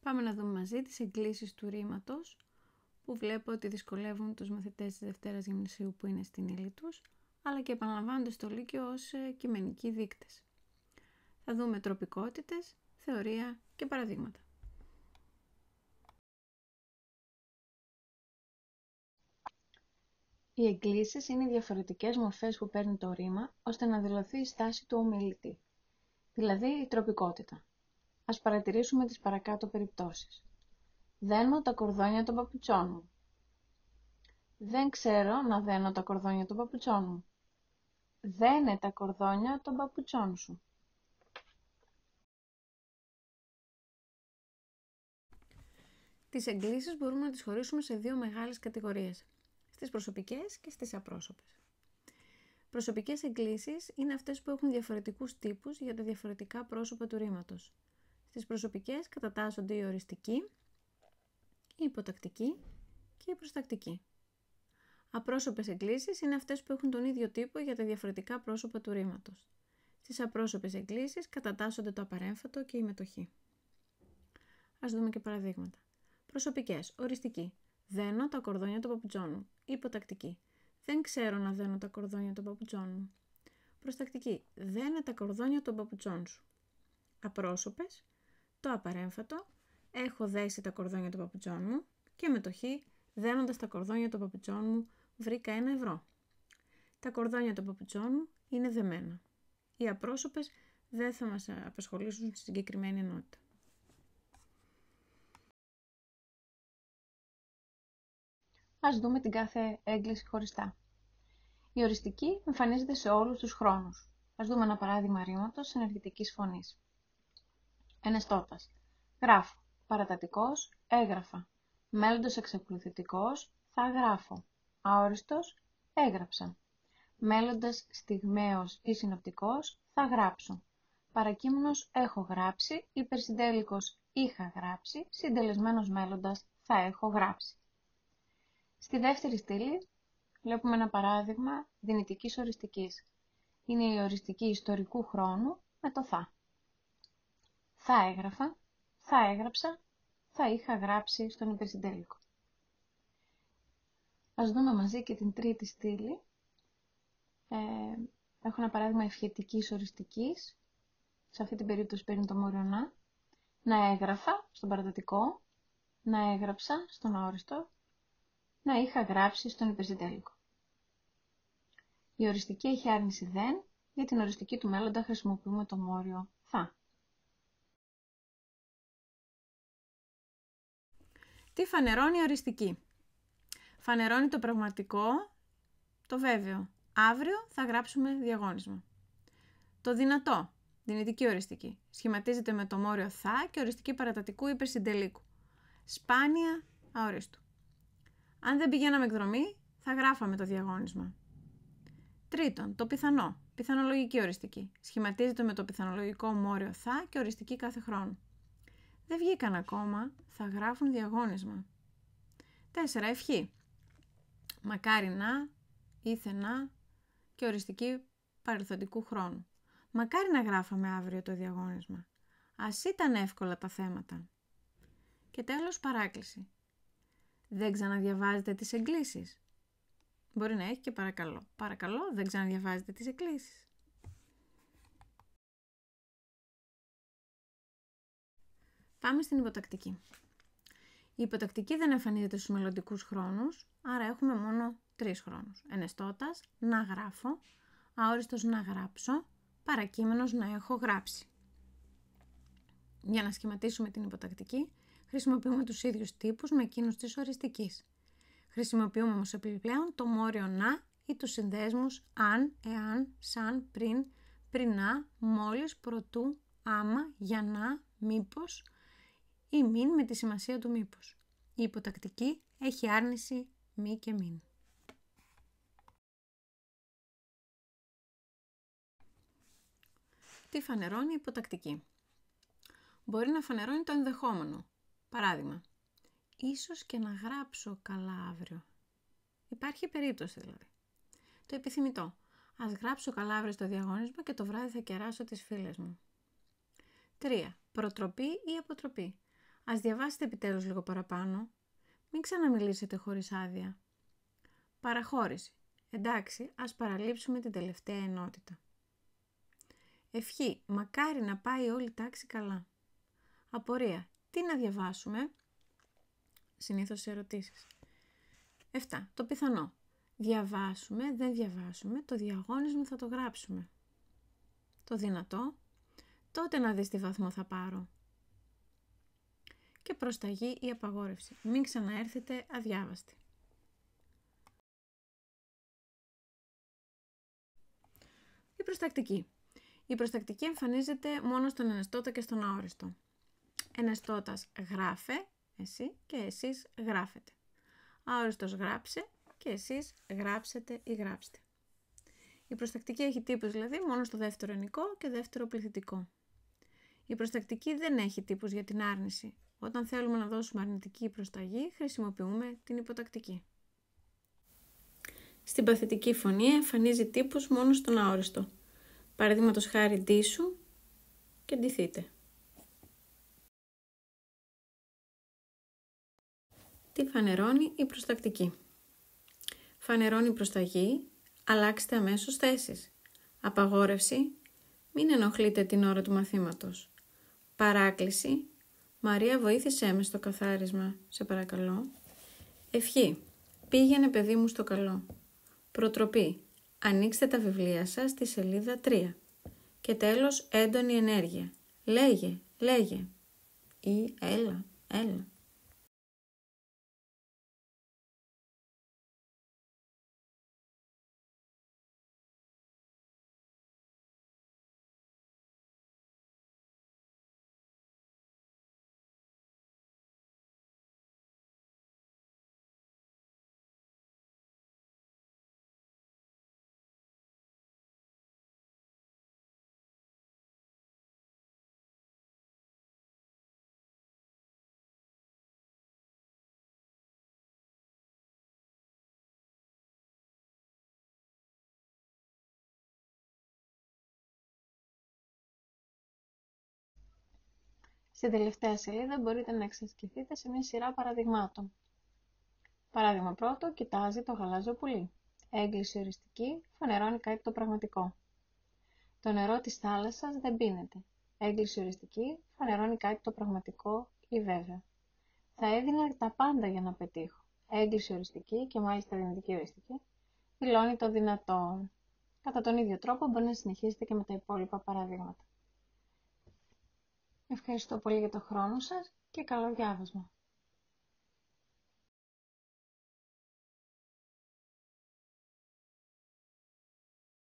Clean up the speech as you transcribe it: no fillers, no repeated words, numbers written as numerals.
Πάμε να δούμε μαζί τις εγκλήσεις του ρήματος που βλέπω ότι δυσκολεύουν τους μαθητές της Δευτέρας Γυμνασίου που είναι στην ύλη τους, αλλά και επαναλαμβάνονται στο Λύκειο ως κειμενικοί δείκτες. Θα δούμε τροπικότητες, θεωρία και παραδείγματα. Οι εγκλήσεις είναι οι διαφορετικές μορφές που παίρνει το ρήμα ώστε να δηλωθεί η στάση του ομιλητή, δηλαδή η τροπικότητα. Ας παρατηρήσουμε τις παρακάτω περιπτώσεις. Δένω τα κορδόνια των παπουτσών μου. Δεν ξέρω να δένω τα κορδόνια των παπουτσών μου. Δένε τα κορδόνια των παπουτσών σου. Τις εγκλήσεις μπορούμε να τις χωρίσουμε σε δύο μεγάλες κατηγορίες, στις προσωπικές και στις απρόσωπες. Προσωπικές εγκλήσεις είναι αυτές που έχουν διαφορετικούς τύπους για τα διαφορετικά πρόσωπα του ρήματος. Στις προσωπικές κατατάσσονται η οριστική, η υποτακτική και η προστακτική. Απρόσωπες εγκλήσεις είναι αυτές που έχουν τον ίδιο τύπο για τα διαφορετικά πρόσωπα του ρήματος. Στις απρόσωπες εγκλήσεις κατατάσσονται το απαρέμφατο και η μετοχή. Ας δούμε και παραδείγματα. Προσωπικές, οριστική. Δένω τα κορδόνια των παπουτσών μου. Υποτακτική. Δεν ξέρω να δένω τα κορδόνια των παπουτσών μου. Προστακτική. Δένε τα κορδόνια των παπουτσών σου. Απρόσωπες, το απαρέμφατο. Έχω δέσει τα κορδόνια των παπουτσών μου. Και μετοχή. Δένοντας τα κορδόνια των παπουτσών μου, βρήκα 1 ευρώ. Τα κορδόνια των παπουτσών μου είναι δεμένα. Οι απρόσωπες δεν θα μας απασχολήσουν στη συγκεκριμένη ενότητα. Ας δούμε την κάθε έγκληση χωριστά. Η οριστική εμφανίζεται σε όλους τους χρόνους. Ας δούμε ένα παράδειγμα ρήματος ενεργητικής φωνής. Ενεστώτας. Γράφω. Παρατατικός. Έγραφα. Μέλλοντος εξακολουθητικός. Θα γράφω. Αόριστος. Έγραψα. Μέλλοντας στιγμαίος ή συνοπτικός. Θα γράψω. Παρακείμενος έχω γράψει. Υπερσυντέλικος είχα γράψει. Συντελεσμένος μέλλοντας θα έχω γράψει. Στη δεύτερη στήλη βλέπουμε ένα παράδειγμα δυνητικής οριστικής. Είναι η οριστική ιστορικού χρόνου με το θα. Θα έγραφα, θα έγραψα, θα είχα γράψει στον υπερσυντέλικο. Ας δούμε μαζί και την τρίτη στήλη. Έχω ένα παράδειγμα ευχετικής οριστικής. Σε αυτή την περίπτωση παίρνει το μόριο να. Να έγραφα στον παρατατικό, να έγραψα στον αόριστο, να είχα γράψει στον υπερσυντέλικο. Η οριστική έχει άρνηση δεν, για την οριστική του μέλλοντα χρησιμοποιούμε το μόριο θα. Τι φανερώνει η οριστική? Φανερώνει το πραγματικό, το βέβαιο. Αύριο θα γράψουμε διαγώνισμα. Το δυνατό, δυνητική οριστική, σχηματίζεται με το μόριο θα και οριστική παρατατικού υπερσυντελίκου. Σπάνια αορίστου. Αν δεν πηγαίναμε εκδρομή, θα γράφαμε το διαγώνισμα. Τρίτον, το πιθανό, πιθανολογική οριστική. Σχηματίζεται με το πιθανολογικό μόριο θα και οριστική κάθε χρόνο. Δεν βγήκαν ακόμα, θα γράφουν διαγώνισμα. 4. Ευχή. Μακάρι να, ήθε να και οριστική παρελθοντικού χρόνου. Μακάρι να γράφαμε αύριο το διαγώνισμα. Ας ήταν εύκολα τα θέματα. Και τέλος, παράκληση. Δεν ξαναδιαβάζετε τις εγκλήσεις? Μπορεί να έχει και παρακαλώ. Παρακαλώ, δεν ξαναδιαβάζετε τις εγκλήσεις. Πάμε στην υποτακτική. Η υποτακτική δεν εμφανίζεται στους μελλοντικούς χρόνους, άρα έχουμε μόνο 3 χρόνους. Ενεστώτας, να γράφω, αόριστος να γράψω, παρακείμενος να έχω γράψει. Για να σχηματίσουμε την υποτακτική, χρησιμοποιούμε τους ίδιους τύπους με εκείνους της οριστικής. Χρησιμοποιούμε όμως επιπλέον το μόριο να ή τους συνδέσμους αν, εάν, σαν, πριν, πρινά, μόλις, προτού, άμα, για να, μήπως ή μην με τη σημασία του μήπως. Η υποτακτική έχει άρνηση μη και μην. Τι φανερώνει η υποτακτική? Μπορεί να φανερώνει το ενδεχόμενο. Παράδειγμα, ίσως και να γράψω καλά αύριο. Υπάρχει περίπτωση δηλαδή. Το επιθυμητό. Ας γράψω καλά αύριο στο διαγώνισμα και το βράδυ θα κεράσω τις φίλες μου. 3. Προτροπή ή αποτροπή. Ας διαβάσετε επιτέλους λίγο παραπάνω. Μην ξαναμιλήσετε χωρίς άδεια. Παραχώρηση. Εντάξει, ας παραλείψουμε την τελευταία ενότητα. Ευχή. Μακάρι να πάει όλη η τάξη καλά. Απορία. Τι να διαβάσουμε? Συνήθως σε ερωτήσεις. 7. Το πιθανό. Διαβάσουμε, δεν διαβάσουμε, το διαγώνισμα θα το γράψουμε. Το δυνατό. Τότε να δεις τι βαθμό θα πάρω. Και προσταγή ή απαγόρευση. Μην ξαναέρθετε αδιάβαστοι. Η προστακτική. Η προστακτική εμφανίζεται μόνο στον ενεστώτα και στον αόριστο. Ενεστώτας γράφε, εσύ και εσείς γράφετε. Αόριστος γράψε και εσείς γράψετε ή γράψτε. Η προστακτική έχει τύπους δηλαδή μόνο στο δεύτερο ενικό και δεύτερο πληθυντικό. Η προστακτική δεν έχει τύπους για την άρνηση. Όταν θέλουμε να δώσουμε αρνητική προσταγή, χρησιμοποιούμε την υποτακτική. Στην παθητική φωνή εμφανίζει τύπους μόνο στον αόριστο. Παραδείγματος χάρη ντύσου και ντυθείτε. Τι φανερώνει η προστακτική? Φανερώνει προσταγή, αλλάξτε αμέσως θέσεις. Απαγόρευση, μην ενοχλείτε την ώρα του μαθήματος. Παράκληση, Μαρία βοήθησέ με στο καθάρισμα, σε παρακαλώ. Ευχή, πήγαινε παιδί μου στο καλό. Προτροπή, ανοίξτε τα βιβλία σας στη σελίδα 3. Και τέλος, έντονη ενέργεια. Λέγε, λέγε. Ή έλα, έλα. Στην τελευταία σελίδα μπορείτε να εξασκηθείτε σε μια σειρά παραδειγμάτων. Παράδειγμα πρώτο, κοιτάζει το γαλάζιο πουλί. Έγκληση οριστική, φανερώνει κάτι το πραγματικό. Το νερό της θάλασσας δεν πίνεται. Έγκληση οριστική, φανερώνει κάτι το πραγματικό ή βέβαιο. Θα έδινα τα πάντα για να πετύχω. Έγκληση οριστική και μάλιστα δυνατική οριστική, δηλώνει το δυνατό. Κατά τον ίδιο τρόπο μπορεί να συνεχίσετε και με τα υπόλοιπα παραδείγματα. Ευχαριστώ πολύ για το χρόνο σας και καλό διάβασμα.